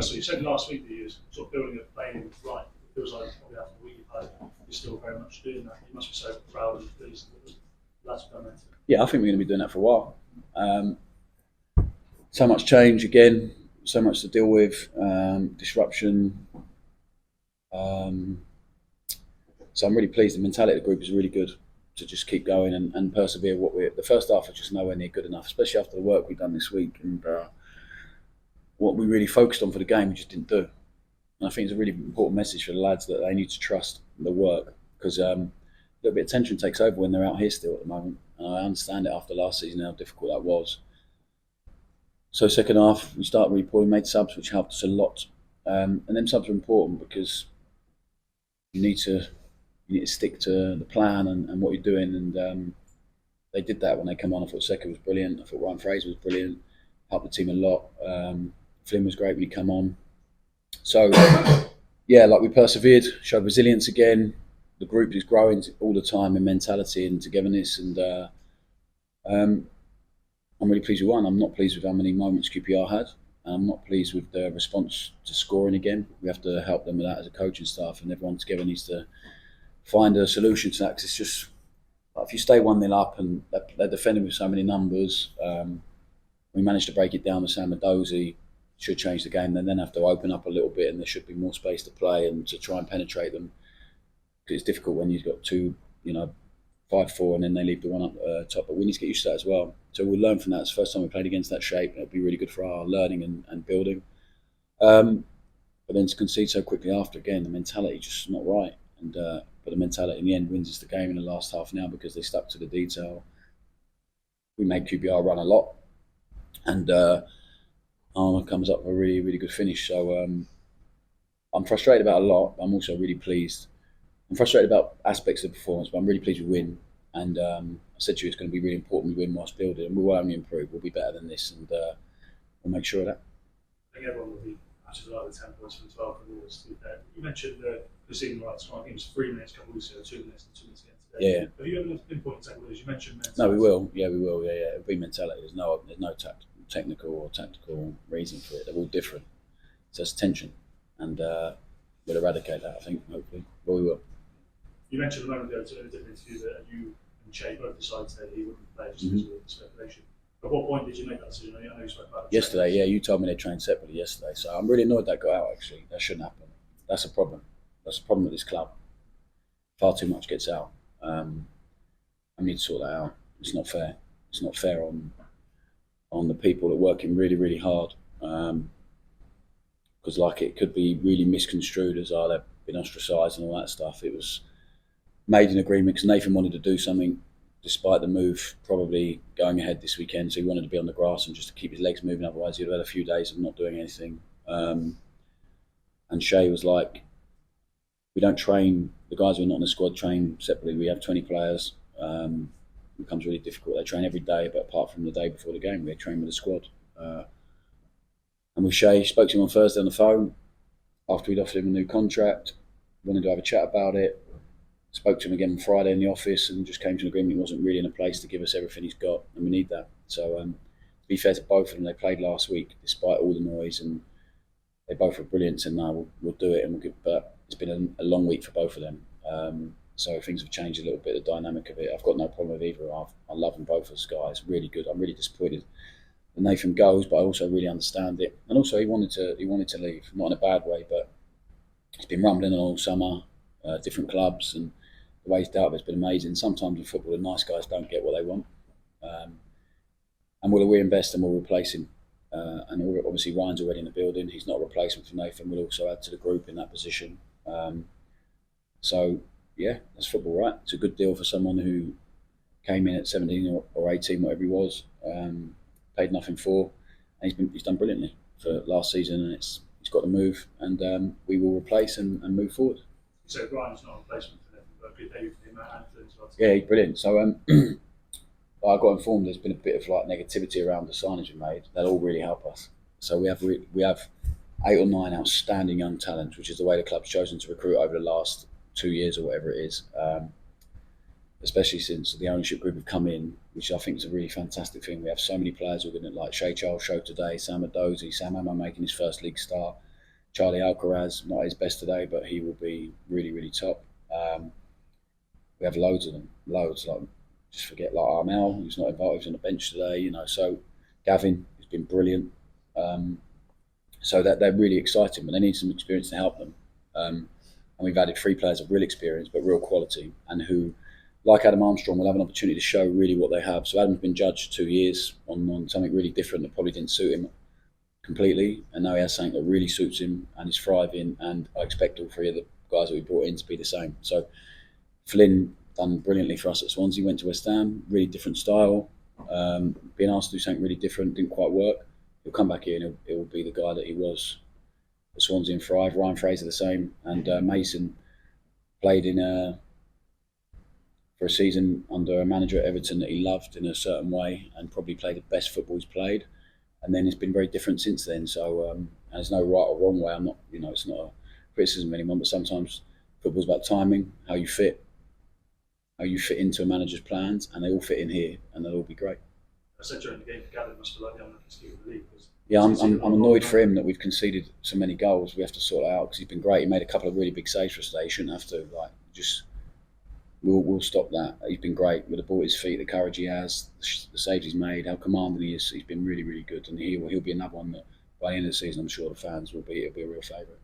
So you said last week that you were sort of building a playing right. It feels like probably after the week you've had, you're still very much doing that. You must be so proud and pleased that the lads have done that. Yeah, I think we're going to be doing that for a while. So much change again, so much to deal with, disruption. So I'm really pleased. The mentality of the group is really good to just keep going and persevere. The first half was just nowhere near good enough, especially after the work we've done this week and what we really focused on for the game, we just didn't do. And I think it's a really important message for the lads that they need to trust the work, because a little bit of tension takes over when they're out here still at the moment. And I understand it after last season how difficult that was. So second half, we started really poorly, made subs, which helped us a lot. And them subs are important because you need to stick to the plan and what you're doing. And they did that when they come on. I thought Seka was brilliant. I thought Ryan Fraser was brilliant. Helped the team a lot. Flynn was great when he come on. So, yeah, like we persevered, showed resilience again. The group is growing all the time in mentality and togetherness. And I'm really pleased with one. I'm not pleased with how many moments QPR had. And I'm not pleased with the response to scoring again. We have to help them with that as a coaching staff, and everyone together needs to find a solution to that. Because it's just, if you stay 1-0 up and they're defending with so many numbers, we managed to break it down with Sam Mendoza. Should change the game, then have to open up a little bit, and there should be more space to play and to try and penetrate them. Because it's difficult when you've got two, 5-4, and then they leave the one up top. But we need to get used to that as well. So we'll learn from that. It's the first time we played against that shape. It'll be really good for our learning and building. But then to concede so quickly after, again, the mentality just not right. And but the mentality in the end wins us the game in the last half now because they stuck to the detail. We made QPR run a lot, and Armour comes up with a really, really good finish. So I'm frustrated about a lot. I'm also really pleased. I'm frustrated about aspects of the performance, but I'm really pleased we win. And I said to you, it's going to be really important we win whilst building, and we will only improve. We'll be better than this, and we'll make sure of that. I think everyone will be actually like the 10 points from 12 from August, to be fair. You mentioned the season rights. I think it was 3 minutes a couple of weeks ago, 2 minutes, and 2 minutes again today. Yeah. Have you ever pinpointed tackles? You mentioned mentality. No, we will. Yeah, we will. Yeah. It'll be mentality. There's no technical or tactical reason for it. They're all different. So it's tension, and we'll eradicate that, I think, hopefully. Well, we will. You mentioned a moment ago in a different interview that you and Che both decided that he wouldn't play just because of the speculation. At what point did you make that decision? I know you spoke about it yesterday. Yeah, you told me they trained separately yesterday. So I'm really annoyed that got out, actually. That shouldn't happen. That's a problem. That's a problem with this club. Far too much gets out. I need to sort that out. It's not fair. It's not fair on the people that are working really, really hard. Because it could be really misconstrued as they've been ostracised and all that stuff. It was made an agreement because Nathan wanted to do something despite the move probably going ahead this weekend. So he wanted to be on the grass and just to keep his legs moving. Otherwise, he'd have had a few days of not doing anything. And Shay was like, we don't train, the guys who are not in the squad train separately. We have 20 players. It becomes really difficult. They train every day, but apart from the day before the game, they train with the squad. And with Shay, spoke to him on Thursday on the phone after we'd offered him a new contract. Wanted to have a chat about it. Spoke to him again on Friday in the office and just came to an agreement he wasn't really in a place to give us everything he's got, and we need that. So to be fair to both of them, they played last week despite all the noise, and they both were brilliant. And now we'll do it, and but it's been a long week for both of them. So things have changed a little bit, the dynamic of it. I've got no problem with either. I love them both as guys, really good. I'm really disappointed that Nathan goes, but I also really understand it. And also he wanted to leave, not in a bad way, but he's been rumbling on all summer, different clubs, and the way he's dealt with it's been amazing. Sometimes in football, the nice guys don't get what they want. And we'll reinvest and we'll replace him. And obviously Ryan's already in the building. He's not a replacement for Nathan. We'll also add to the group in that position. So, yeah, that's football, right? It's a good deal for someone who came in at 17 or 18, whatever he was, paid nothing for. And he's done brilliantly for last season, and he's got the move, and we will replace and move forward. So Ryan's not a replacement for Nathan, but a good debut for him and Flynn as well. Yeah, he's brilliant. So I got informed there's been a bit of negativity around the signage we made. That'll all really help us. So we have 8 or 9 outstanding young talents, which is the way the club's chosen to recruit over the last 2 years or whatever it is. Especially since the ownership group have come in, which I think is a really fantastic thing. We have so many players who are going to, like Shay Charles showed today, Sam Mendoza, Sam Emma making his first league start. Charlie Alcaraz, not his best today, but he will be really, really top. We have loads of them, loads. Like, just forget like Armel, who's not involved, he's on the bench today. So Gavin has been brilliant. So that they're really exciting, but they need some experience to help them. And we've added 3 players of real experience, but real quality, and who, like Adam Armstrong, will have an opportunity to show really what they have. So Adam's been judged 2 years on something really different that probably didn't suit him completely, and now he has something that really suits him and is thriving, and I expect all 3 of the guys that we brought in to be the same. So Flynn done brilliantly for us at Swansea, went to West Ham, really different style, being asked to do something really different, didn't quite work. He'll come back here and he'll be the guy that he was at Swansea and thrive. Ryan Fraser the same, and Mason played for a season under a manager at Everton that he loved in a certain way, and probably played the best football he's played. And then it's been very different since then. So there's no right or wrong way. I'm not, it's not a criticism of anyone, but sometimes football's about timing, how you fit into a manager's plans, and they all fit in here, and they'll all be great. I said during the game, Gavin must be like the unluckiest keeper in the league. Yeah, I'm annoyed for him that we've conceded so many goals. We have to sort it out, because he's been great. He made a couple of really big saves for us today. He shouldn't have to. We'll stop that. He's been great with the ball at his feet, the courage he has, the saves he's made, how commanding he is. He's been really, really good, and he'll be another one that by the end of the season, I'm sure the fans will be. It'll be a real favourite.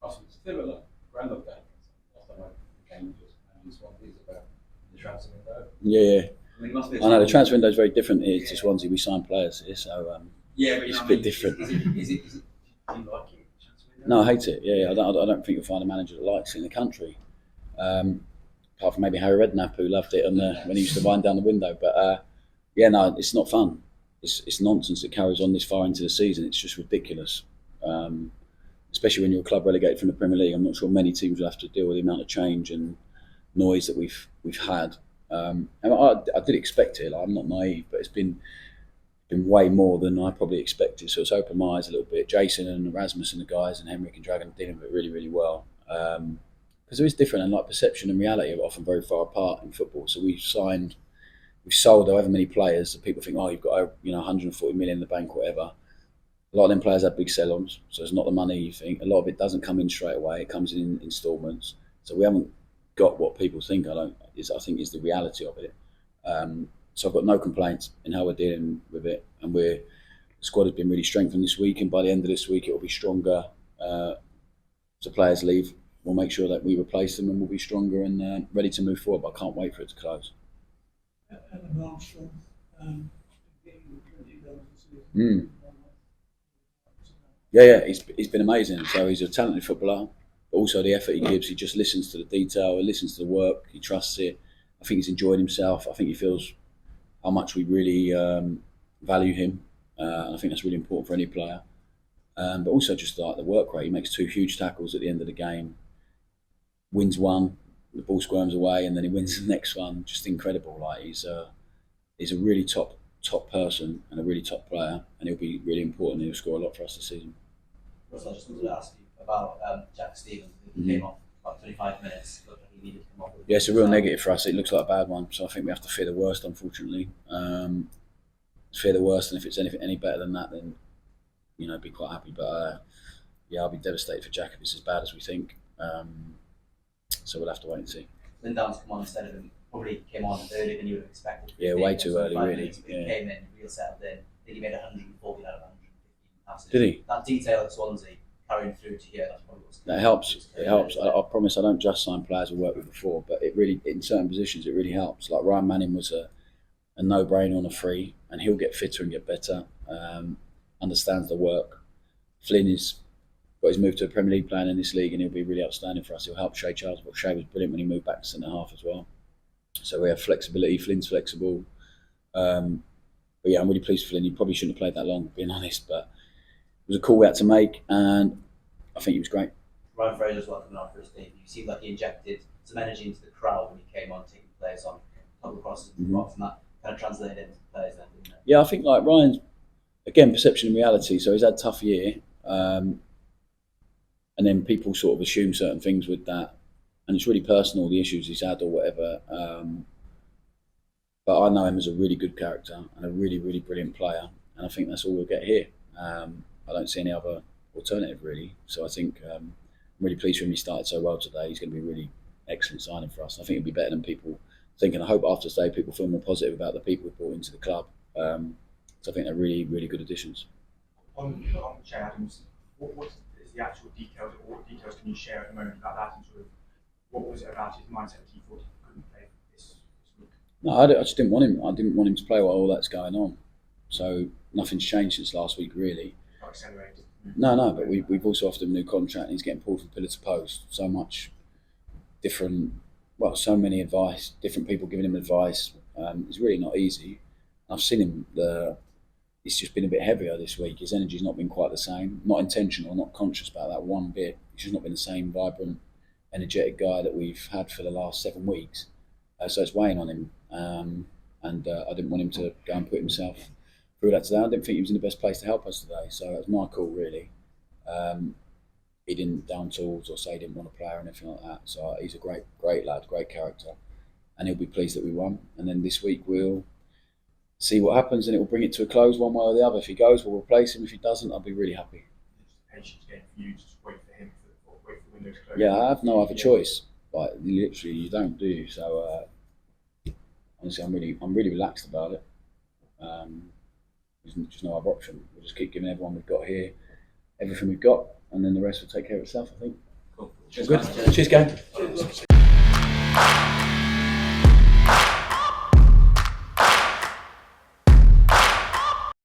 Awesome. Still a grand of that. Last time I came, just one piece about the transfer window. Yeah. I know the transfer window is very different here to Swansea. We sign players here, so but it's a bit different. Is it? Do you like it? No, I hate it. Yeah, I don't think you'll find a manager that likes it in the country. Apart from maybe Harry Redknapp, who loved it when he used to wind down the window. But it's not fun. It's nonsense that carries on this far into the season. It's just ridiculous. Especially when you're a club relegated from the Premier League. I'm not sure many teams will have to deal with the amount of change and noise that we've had. And I did expect it. I'm not naive, but it's been way more than I probably expected. So it's opened my eyes a little bit. Jason and Erasmus and the guys and Henrik and Dragon are dealing with it really, really well. Because there is different, and like perception and reality are often very far apart in football. So we've sold however many players that people think, you've got 140 million in the bank, or whatever. A lot of them players have big sell-ons, so it's not the money you think. A lot of it doesn't come in straight away; it comes in instalments. So we haven't got what people think. I think is the reality of it. So I've got no complaints in how we're dealing with it, and the squad has been really strengthened this week, and by the end of this week it will be stronger. So players leave, we'll make sure that we replace them, and we'll be stronger and ready to move forward. But I can't wait for it to close. Adam Armstrong, getting the 20 goals this season. Yeah, he's been amazing. So he's a talented footballer, but also the effort he gives. He just listens to the detail, he listens to the work, he trusts it. I think he's enjoyed himself. I think he feels how much we really value him. And I think that's really important for any player. But also just like the work rate. He makes 2 huge tackles at the end of the game, wins one, the ball squirms away, and then he wins the next one. Just incredible. Like he's a really top person and a really top player, and he'll be really important. He'll score a lot for us this season. Russell, I just wanted to ask you about Jack Stevens, who came off about 25 minutes. Looked like he needed to come off. Yeah, it's a real negative for us. It looks like a bad one, so I think we have to fear the worst, unfortunately. Fear the worst, and if it's anything any better than that, then be quite happy. But I'll be devastated for Jack if it's as bad as we think. So we'll have to wait and see. Lindown's come on instead of him. Probably came on earlier than you would have expected. Yeah, way too early, really. He came in, real settled in. I think he made 140 out of 115 passes. Did he? That detail at Swansea carrying through to here. That's probably what's that helps. It helps. I promise I don't just sign players I've worked with before, but it really, in certain positions, it really helps. Like Ryan Manning was a no-brainer on a free, and he'll get fitter and get better. Understands the work. Flynn has got his move to a Premier League plan in this league, and he'll be really outstanding for us. He'll help Shay Charles. But Shay was brilliant when he moved back to centre half as well. So we have flexibility. Flynn's flexible. But yeah, I'm really pleased with Flynn. He probably shouldn't have played that long, being honest, but it was a call we had to make, and I think he was great. Ryan Fraser's welcome on for his team. You seemed like he injected some energy into the crowd when he came on, taking players on, couple of crosses and drops, and that kind of translated into players then, didn't it? Yeah, I think like Ryan's, again, perception and reality. So he's had a tough year, and then people sort of assume certain things with that, and it's really personal, the issues he's had or whatever. But I know him as a really good character and a really, really brilliant player, and I think that's all we'll get here. I don't see any other alternative really. So I think I'm really pleased for him. He started so well today. He's going to be a really excellent signing for us. I think it'll be better than people think, and I hope after today people feel more positive about the people we've brought into the club. So I think they're really, really good additions. On Shane Adams, what is the actual details, or what details can you share at the moment about that, and sort of what was it about his mindset that he thought he couldn't play this week? No, I just didn't want him. I didn't want him to play while all that's going on. So nothing's changed since last week, really. Not accelerated. No, but we've also offered him a new contract, and he's getting pulled from pillar to post. So much different, well, so many advice, different people giving him advice. It's really not easy. I've seen him. He's just been a bit heavier this week. His energy's not been quite the same. Not intentional, not conscious about that one bit. He's just not been the same vibrant, energetic guy that we've had for the last 7 weeks. So it's weighing on him. And I didn't want him to go and put himself through that today. I didn't think he was in the best place to help us today. So it was my call, really. He didn't down tools or say he didn't want to play or anything like that. So he's a great lad, great character. And he'll be pleased that we won. And then this week we'll see what happens, and it will bring it to a close one way or the other. If he goes, we'll replace him. If he doesn't, I'll be really happy. Patience getting for you to just wait for him, wait for the window to close. Yeah, I have no other choice. Like literally, you don't, do you? So honestly, I'm really relaxed about it. There's just no other option. We'll just keep giving everyone we've got here everything we've got, and then the rest will take care of itself, I think. Cool. Good. Cheers, gang.